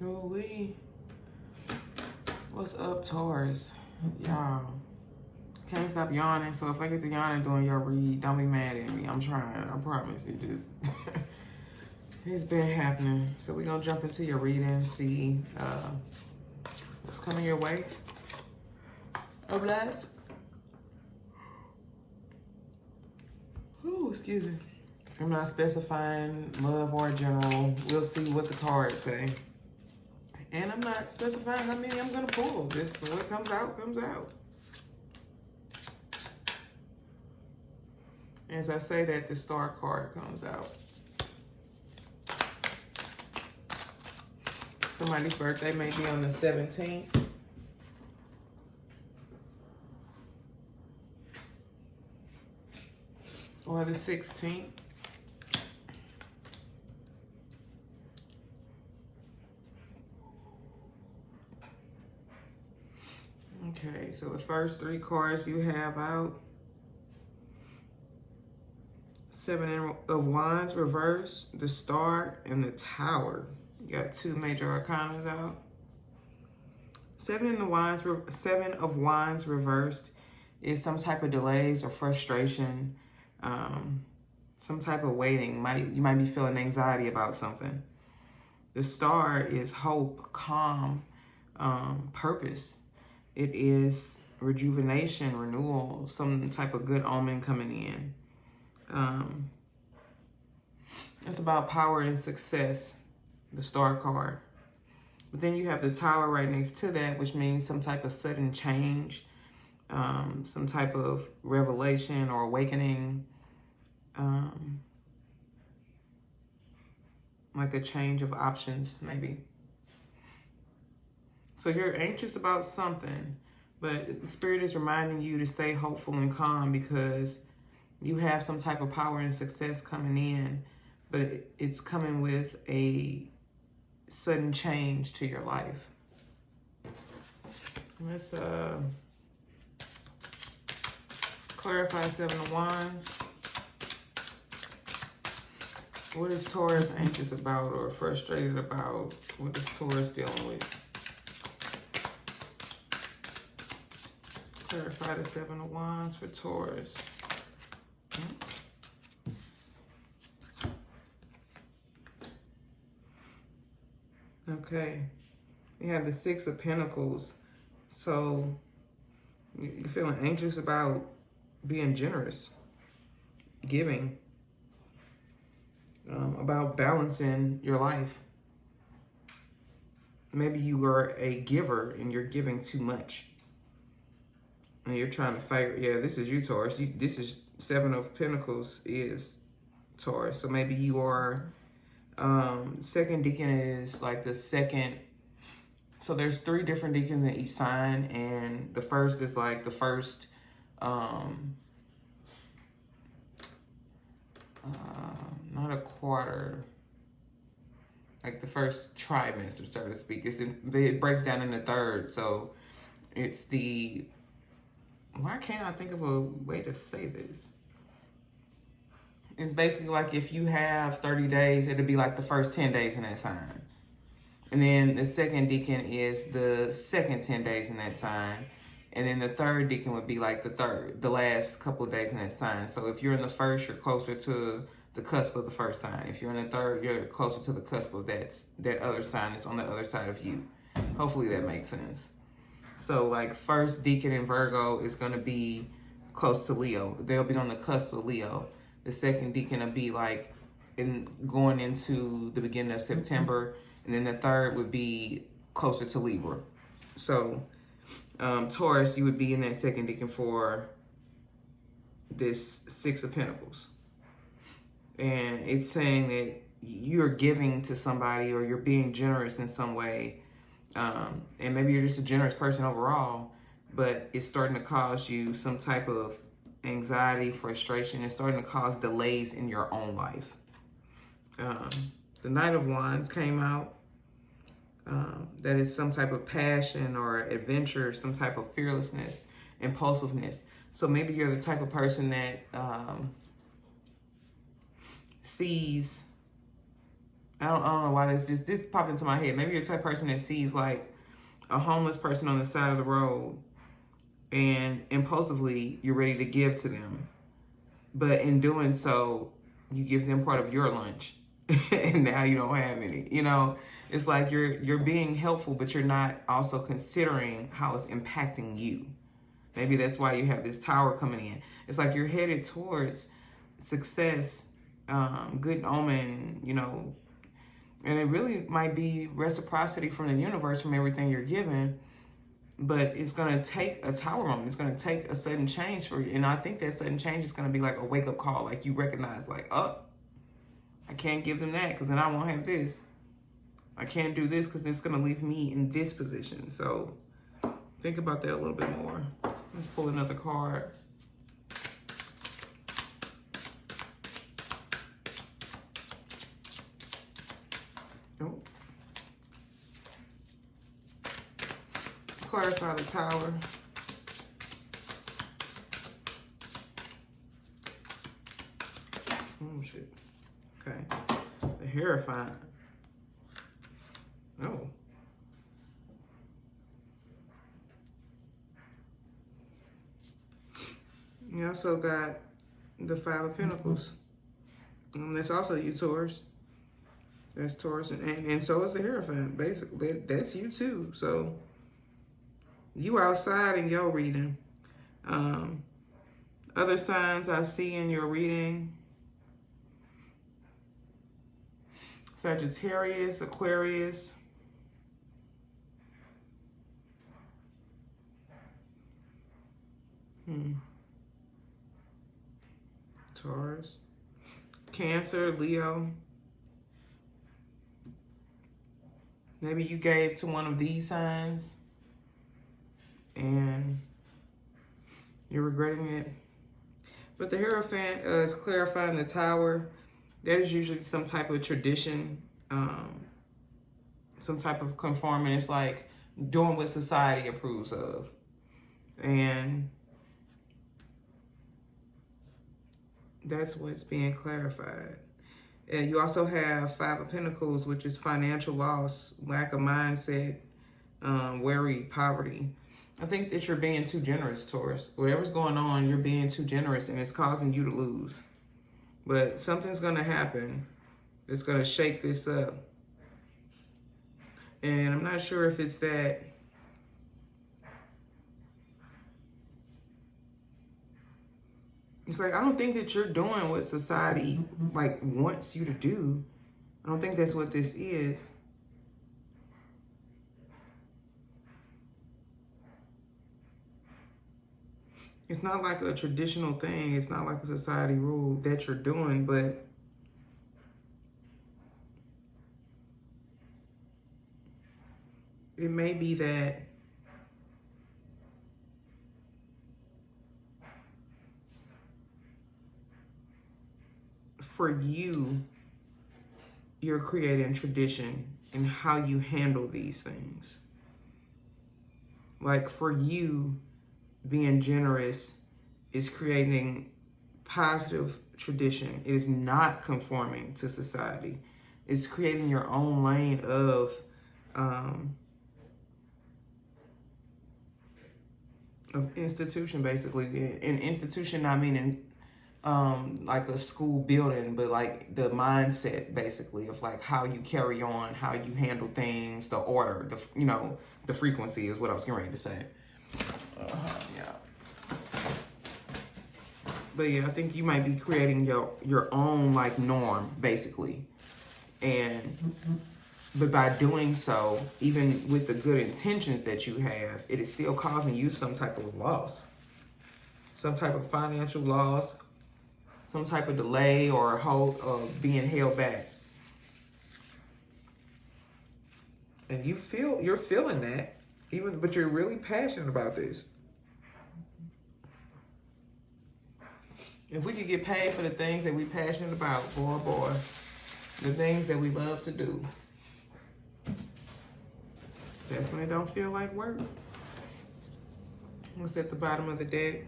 Ooh-wee. What's up, Taurus? Y'all. Can't stop yawning, so if I get to yawning during your read, don't be mad at me. I'm trying, I promise. It just, it's been happening. So we're gonna jump into your reading, see what's coming your way. Oblast. Ooh, excuse me. I'm not specifying love or general. We'll see what the cards say. And I'm not specifying how many I'm gonna pull. Just what comes out, comes out. As I say that, the star card comes out. Somebody's birthday may be on the 17th. Or the 16th. Okay, so the first three cards you have out. Seven of Wands reversed, the Star, and the Tower. You got two major arcanas out. Seven of Wands reversed is some type of delays or frustration, some type of waiting. You might be feeling anxiety about something. The Star is hope, calm, purpose. It is rejuvenation, renewal, some type of good omen coming in. It's about power and success, the Star card. But then you have the Tower right next to that, which means some type of sudden change, some type of revelation or awakening, like a change of options, maybe. So you're anxious about something, but Spirit is reminding you to stay hopeful and calm because you have some type of power and success coming in, but it's coming with a sudden change to your life. Let's clarify Seven of Wands. What is Taurus anxious about or frustrated about? What is Taurus dealing with? Clarify the Seven of Wands for Taurus. Okay, you have the Six of Pentacles. So you're feeling anxious about being generous, giving, about balancing your life. Maybe you are a giver and you're giving too much. And you're trying to figure, yeah, this is you, Taurus. This is Seven of Pentacles is Taurus. So maybe you are, second deacon is like the second. So there's three different deacons in each sign. And the first is like the first, not a quarter, like the first trimester, so to speak. It breaks down in the third. So it's the, why can't I think of a way to say this? It's basically like if you have 30 days, it'll be like the first 10 days in that sign. And then the second deacon is the second 10 days in that sign. And then the third deacon would be like the last couple of days in that sign. So if you're in the first, you're closer to the cusp of the first sign. If you're in the third, you're closer to the cusp of that other sign that's on the other side of you. Hopefully that makes sense. So like first deacon in Virgo is going to be close to Leo. They'll be on the cusp of Leo. The second deacon will be like going into the beginning of September. And then the third would be closer to Libra. So Taurus, you would be in that second deacon for this Six of Pentacles. And it's saying that you're giving to somebody or you're being generous in some way. And maybe you're just a generous person overall, but it's starting to cause you some type of anxiety, frustration. It's starting to cause delays in your own life. The Knight of Wands came out. That is some type of passion or adventure, some type of fearlessness, impulsiveness. So maybe you're the type of person that sees I don't know why this popped into my head. Maybe you're the type of person that sees like a homeless person on the side of the road and impulsively you're ready to give to them. But in doing so, you give them part of your lunch and now you don't have any. You know, it's like you're being helpful, but you're not also considering how it's impacting you. Maybe that's why you have this tower coming in. It's like you're headed towards success, good omen, you know, and it really might be reciprocity from the universe from everything you're given, but it's going to take a tower moment. It's going to take a sudden change for you. And I think that sudden change is going to be like a wake-up call. Like you recognize, like, oh, I can't give them that because then I won't have this. I can't do this because it's going to leave me in this position. So think about that a little bit more. Let's pull another card. Oh. Clarify the tower. Oh, shit. Okay. The Hierophant. Oh. You also got the Five of Pentacles. And that's also you, Taurus. That's Taurus. And so is the Hierophant. Basically, that's you too. So you outside in your reading. Other signs I see in your reading. Sagittarius, Aquarius. Taurus. Cancer, Leo. Maybe you gave to one of these signs and you're regretting it. But the Hierophant is clarifying the tower. There's usually some type of tradition, some type of conforming. It's like doing what society approves of. And that's what's being clarified. And you also have Five of Pentacles, which is financial loss, lack of mindset, worry, poverty. I think that you're being too generous, Taurus. Whatever's going on, you're being too generous and it's causing you to lose. But something's going to happen that's going to shake this up. And I'm not sure if it's that it's like, I don't think that you're doing what society like wants you to do. I don't think that's what this is. It's not like a traditional thing. It's not like a society rule that you're doing, but it may be that for you, you're creating tradition in how you handle these things. Like for you, being generous is creating positive tradition. It is not conforming to society. It's creating your own lane of institution, basically. An institution, not meaning like a school building, but like the mindset, basically, of like how you carry on, how you handle things, the order, the frequency is what I was getting ready to say. Yeah. But yeah, I think you might be creating your own like norm, basically. But by doing so, even with the good intentions that you have, it is still causing you some type of loss. Some type of financial loss, some type of delay or being held back. And you're feeling that, but you're really passionate about this. If we could get paid for the things that we're passionate about, boy, the things that we love to do, that's when it don't feel like work. What's at the bottom of the deck?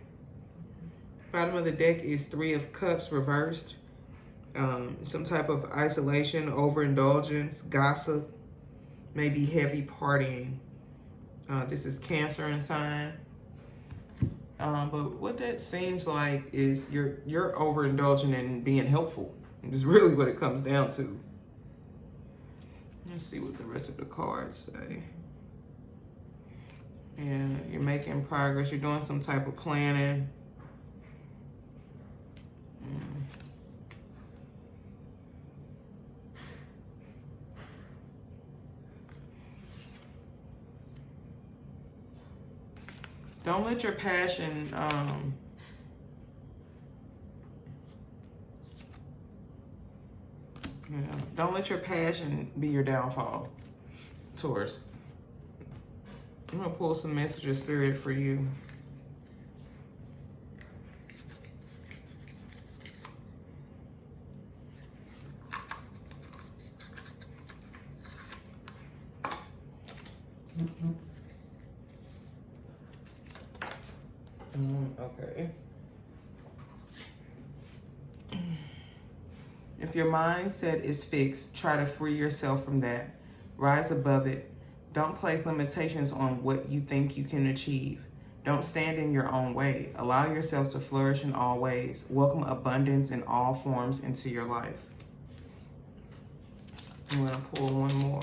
Bottom of the deck is Three of Cups reversed. Some type of isolation, overindulgence, gossip, maybe heavy partying. This is Cancer and sign. But what that seems like is you're overindulging and being helpful. Is really what it comes down to. Let's see what the rest of the cards say. And you're making progress. You're doing some type of planning. Don't let your passion, don't let your passion be your downfall, Taurus. I'm going to pull some message of spirit for you. Okay. If your mindset is fixed, try to free yourself from that. Rise above it. Don't place limitations on what you think you can achieve. Don't stand in your own way. Allow yourself to flourish in all ways. Welcome abundance in all forms into your life. I'm going to pull one more.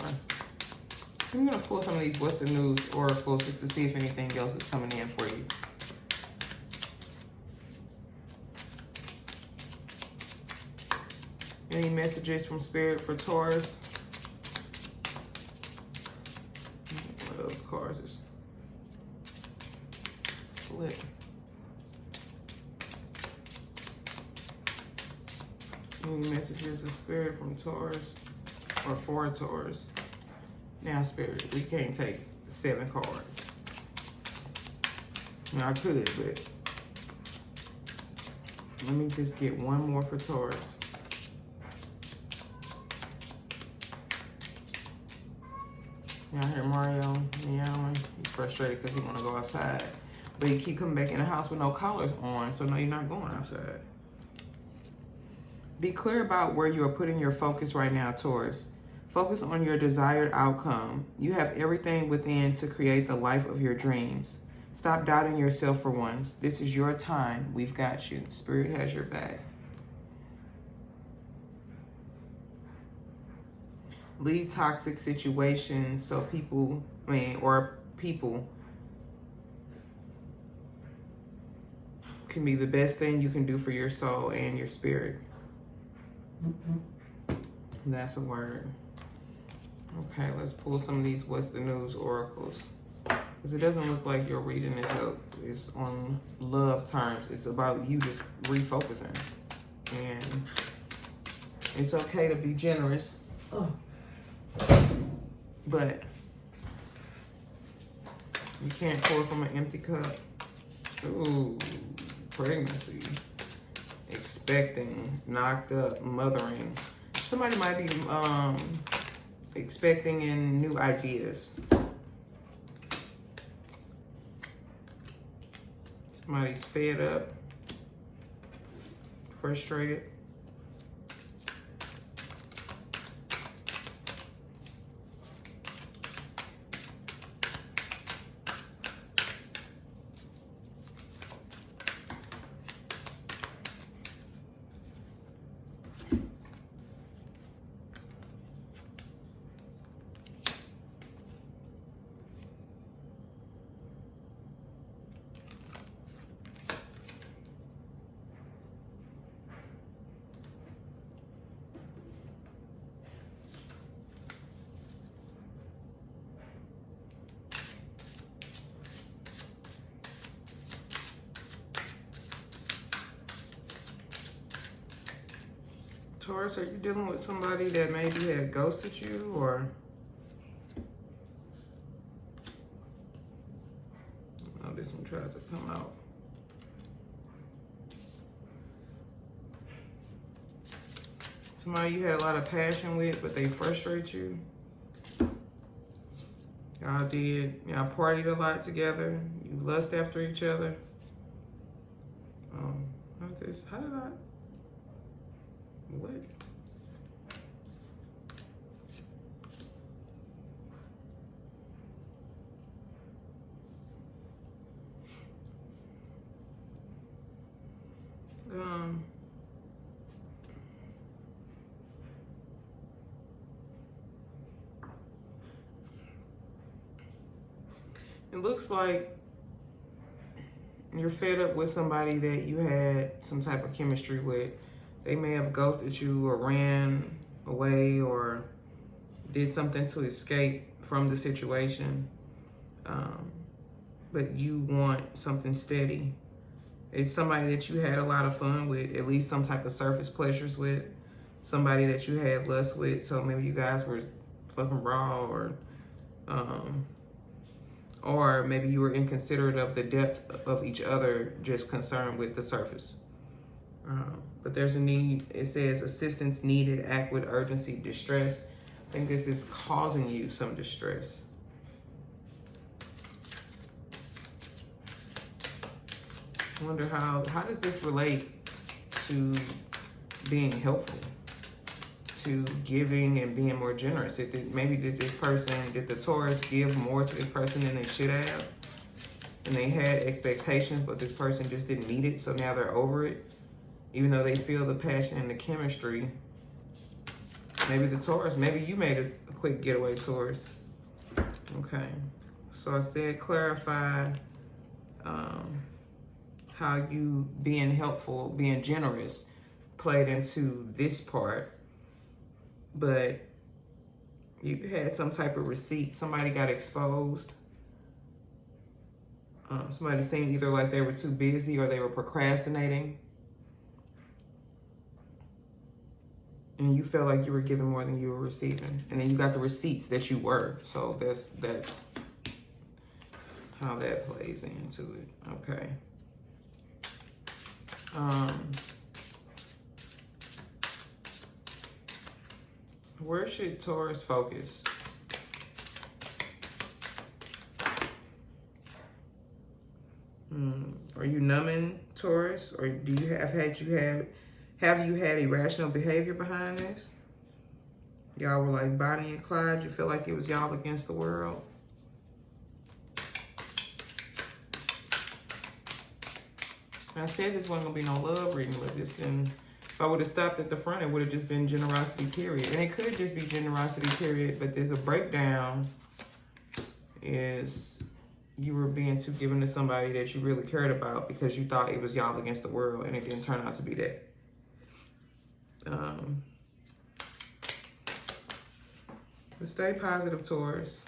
I'm going to pull some of these What's the News oracles just to see if anything else is coming in for you. Any messages from Spirit for Taurus? One of those cards is flip. Any messages of Spirit from Taurus or for Taurus? Now, Spirit, we can't take 7 cards. Now, I could, but let me just get one more for Taurus. Y'all hear Mario meowing? He's frustrated because he want to go outside. But he keep coming back in the house with no collars on, so no, you're not going outside. Be clear about where you are putting your focus right now, Taurus. Focus on your desired outcome. You have everything within to create the life of your dreams. Stop doubting yourself for once. This is your time. We've got you. Spirit has your back. Leave toxic situations so people can be the best thing you can do for your soul and your spirit. That's a word. Okay, let's pull some of these What's the News oracles. Because it doesn't look like your reading is on love terms. It's about you just refocusing. And it's okay to be generous. But you can't pour from an empty cup. Ooh, pregnancy. Expecting, knocked up, mothering. Somebody might be expecting in new ideas. Somebody's fed up, frustrated. Taurus, are you dealing with somebody that maybe had ghosted you or? Oh, this one tried to come out. Somebody you had a lot of passion with, but they frustrate you. Y'all partied a lot together. You lust after each other. How did I? What? It looks like you're fed up with somebody that you had some type of chemistry with. They may have ghosted you or ran away or did something to escape from the situation. But you want something steady. It's somebody that you had a lot of fun with, at least some type of surface pleasures with. Somebody that you had lust with, so maybe you guys were fucking raw, or maybe you were inconsiderate of the depth of each other, just concerned with the surface. But there's a need. It says assistance needed, act with urgency, distress. I think this is causing you some distress. I wonder how does this relate to being helpful, to giving and being more generous? Did the Taurus give more to this person than they should have? And they had expectations, but this person just didn't meet it, so now they're over it, even though they feel the passion and the chemistry. Maybe the Taurus, maybe you made a quick getaway, Taurus. Okay, so I said clarify how you being helpful, being generous played into this part, but you had some type of receipt. Somebody got exposed. Somebody seemed either like they were too busy or they were procrastinating. And you felt like you were giving more than you were receiving. And then you got the receipts that you were. So that's how that plays into it. Okay. Where should Taurus focus? Are you numbing, Taurus? Or do you have you had irrational behavior behind this? Y'all were like Bonnie and Clyde. You feel like it was y'all against the world? I said this wasn't gonna be no love reading with this, and if I would have stopped at the front, it would have just been generosity, period. And it could just be generosity, period, but there's a breakdown. Is you were being too given to somebody that you really cared about because you thought it was y'all against the world, and it didn't turn out to be that. But stay positive, Taurus.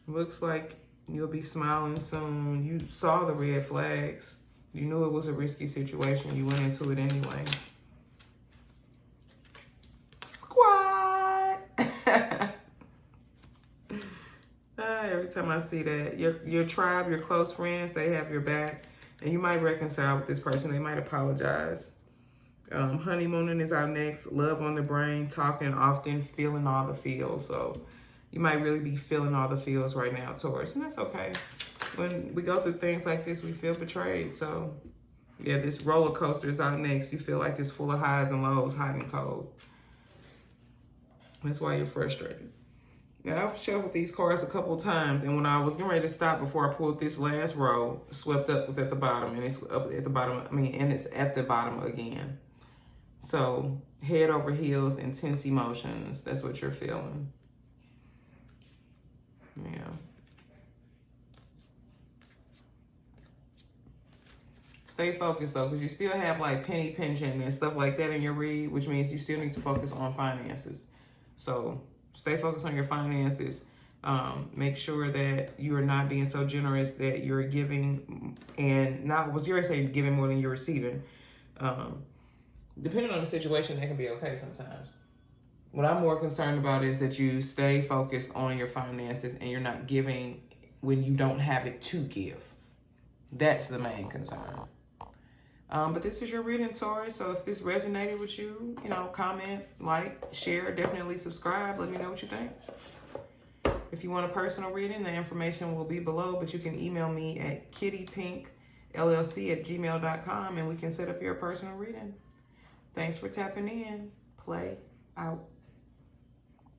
Looks like you'll be smiling soon. You saw the red flags. You knew it was a risky situation. You went into it anyway. Squad! Every time I see that, your tribe, your close friends, they have your back. And you might reconcile with this person. They might apologize. Honeymooning is our next. Love on the brain, talking often, feeling all the feels. So you might really be feeling all the feels right now, Taurus. And that's okay. When we go through things like this, we feel betrayed. So yeah, this roller coaster is out next. You feel like it's full of highs and lows, hot and cold. That's why you're frustrated. Now, I've shuffled these cards a couple times, and when I was getting ready to stop before I pulled this last row, Swept Up was at the bottom, and it's up at the bottom, and it's at the bottom again. So, head over heels, intense emotions, that's what you're feeling. Yeah. Stay focused, though, because you still have, like, penny pinching and stuff like that in your read, which means you still need to focus on finances. So, stay focused on your finances. Make sure that you are not being so generous that you're giving and not, was you saying giving more than you're receiving. Depending on the situation, that can be okay sometimes. What I'm more concerned about is that you stay focused on your finances and you're not giving when you don't have it to give. That's the main concern. But this is your reading, Taurus. So if this resonated with you, comment, like, share, definitely subscribe. Let me know what you think. If you want a personal reading, the information will be below, but you can email me at kittypinkllc@gmail.com and we can set up your personal reading. Thanks for tapping in. Play out.